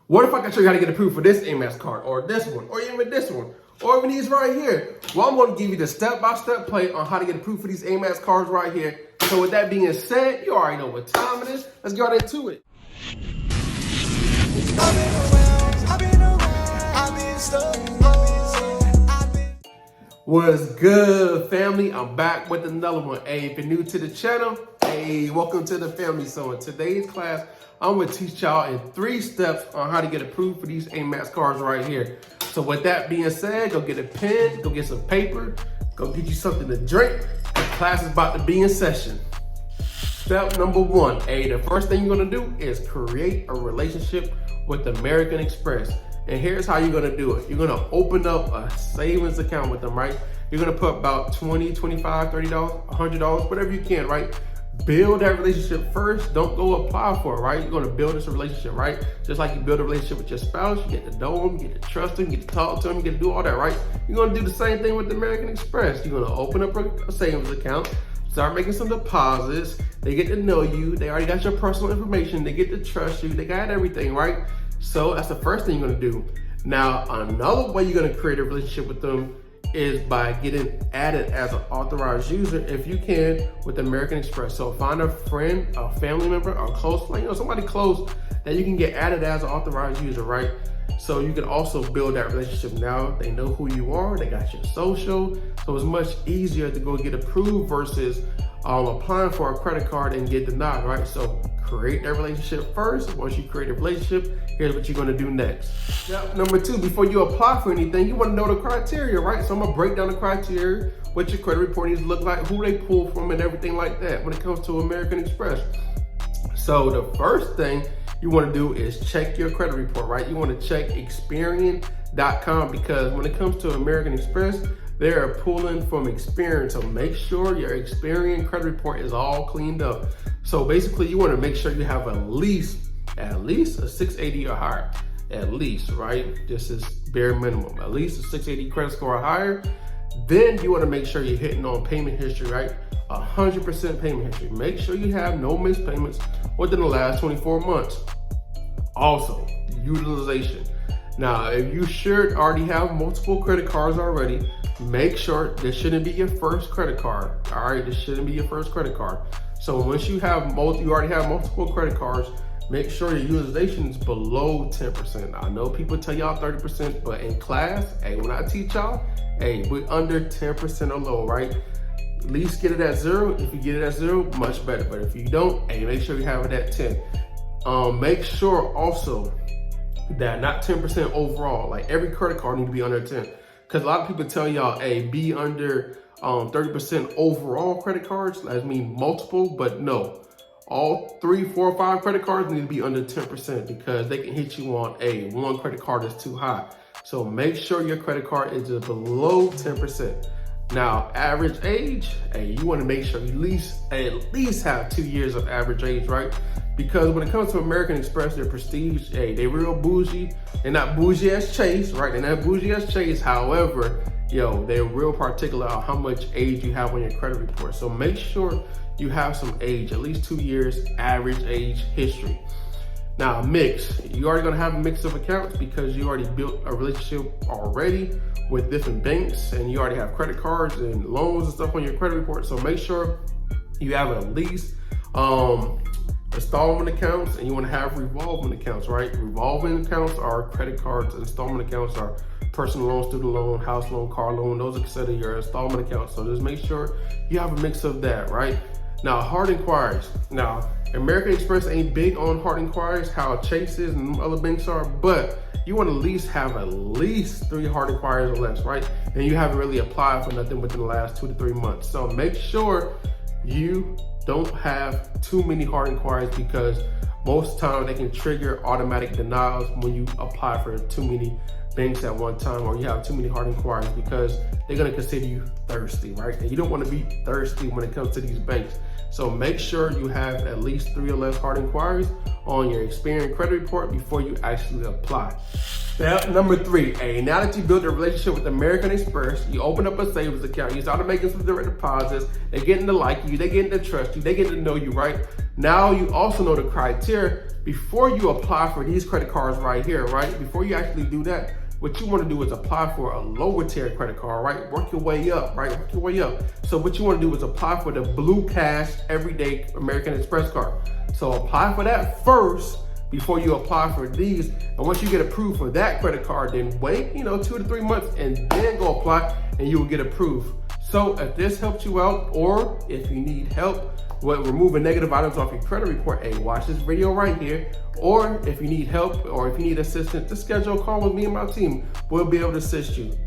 What if I can show you how to get approved for this Amex card, or this one, or even this one, or even these right here? Well, I'm going to give you the step-by-step play on how to get approved for these Amex cards right here. So with that being said, you already know what time it is. Let's get right into it. What's good, family? I'm back with another one. Hey, if you're new to the channel, hey, welcome to the family. So in today's class, I'm going to teach y'all in 3 steps on how to get approved for these Amex cards right here. So with that being said, go get a pen, go get some paper, go get you something to drink. The class is about to be in session. Step number 1, the first thing you're going to do is create a relationship with American Express. And here's how you're going to do it. You're going to open up a savings account with them, right? You're going to put about $20, $25, $30, $100, whatever you can, right? Build that relationship first. Don't go apply for it, right? You're going to build this relationship, right? Just like you build a relationship with your spouse, you get to know them, you get to trust them, you get to talk to them, you get to do all that, right? You're going to do the same thing with American Express. You're going to open up a savings account, start making some deposits. They get to know you. They already got your personal information. They get to trust you. They got everything, right? So that's the first thing you're going to do. Now, another way you're going to create a relationship with them is by getting added as an authorized user, if you can, with American Express. So find a friend, a family member, a close friend, somebody close that you can get added as an authorized user, right? So you can also build that relationship. Now they know who you are, they got your social, so it's much easier to go get approved versus applying for a credit card and get denied, right? So create that relationship first. Once you create a relationship, here's what you're going to do next. Step number 2, before you apply for anything, you want to know the criteria, right? So I'm going to break down the criteria, what your credit report needs to look like, who they pull from, and everything like that when it comes to American Express. So the first thing you want to do is check your credit report, right? You want to check Experian.com, because when it comes to American Express, they're pulling from Experian. So make sure your Experian credit report is all cleaned up. So basically, you want to make sure you have at least a 680 or higher, at least, right? This is bare minimum, at least a 680 credit score or higher. Then you want to make sure you're hitting on payment history, right? 100% payment history. Make sure you have no missed payments within the last 24 months. Also, utilization. Now, if you should already have multiple credit cards already, make sure this shouldn't be your first credit card. All right, this shouldn't be your first credit card. So once you already have multiple credit cards, make sure your utilization is below 10%. I know people tell y'all 30%, but in class, when I teach y'all, we're under 10% or low, right? At least get it at 0. If you get it at 0, much better. But if you don't, make sure you have it at 10. Make sure also that not 10% overall, like every credit card needs to be under 10. Because a lot of people tell y'all, be under 30% overall credit cards. That means multiple, but no. All 3, 4, 5 credit cards need to be under 10% because they can hit you on one credit card is too high. So make sure your credit card is below 10%. Now, average age, you want to make sure you at least have 2 years of average age, right? Because when it comes to American Express, they're prestige, they real bougie. They're not bougie as Chase, right? They're not bougie as Chase. However, they're real particular on how much age you have on your credit report. So make sure you have some age, at least 2 years, average age history. Now, mix. You're already gonna have a mix of accounts because you already built a relationship already with different banks, and you already have credit cards and loans and stuff on your credit report. So make sure you have at least installment accounts, and you want to have revolving accounts, right? Revolving accounts are credit cards. Installment accounts are personal loan, student loan, house loan, car loan. Those are considered your installment accounts. So just make sure you have a mix of that, right? Now, hard inquiries. Now, American Express ain't big on hard inquiries, how Chase is and other banks are, but you want to at least have at least 3 hard inquiries or less, right? And you haven't really applied for nothing within the last 2 to 3 months. So make sure you don't have too many hard inquiries, because most of the time they can trigger automatic denials when you apply for too many banks at one time, or you have too many hard inquiries, because they're going to consider you thirsty, right? And you don't want to be thirsty when it comes to these banks. So make sure you have at least 3 or less hard inquiries on your Experian credit report before you actually apply. Step number 3, now that you built a relationship with American Express, you open up a savings account, you started making some direct deposits, they're getting to like you, they're getting to trust you, they get to know you, right? Now you also know the criteria before you apply for these credit cards right here, right? Before you actually do that, what you want to do is apply for a lower tier credit card, right? Work your way up, right? Work your way up. So what you want to do is apply for the Blue Cash Everyday American Express card. So apply for that first before you apply for these. And once you get approved for that credit card, then wait, 2 to 3 months and then go apply and you will get approved. So if this helped you out, or if you need help with removing negative items off your credit report, hey, watch this video right here. Or if you need help or if you need assistance, just schedule a call with me and my team. We'll be able to assist you.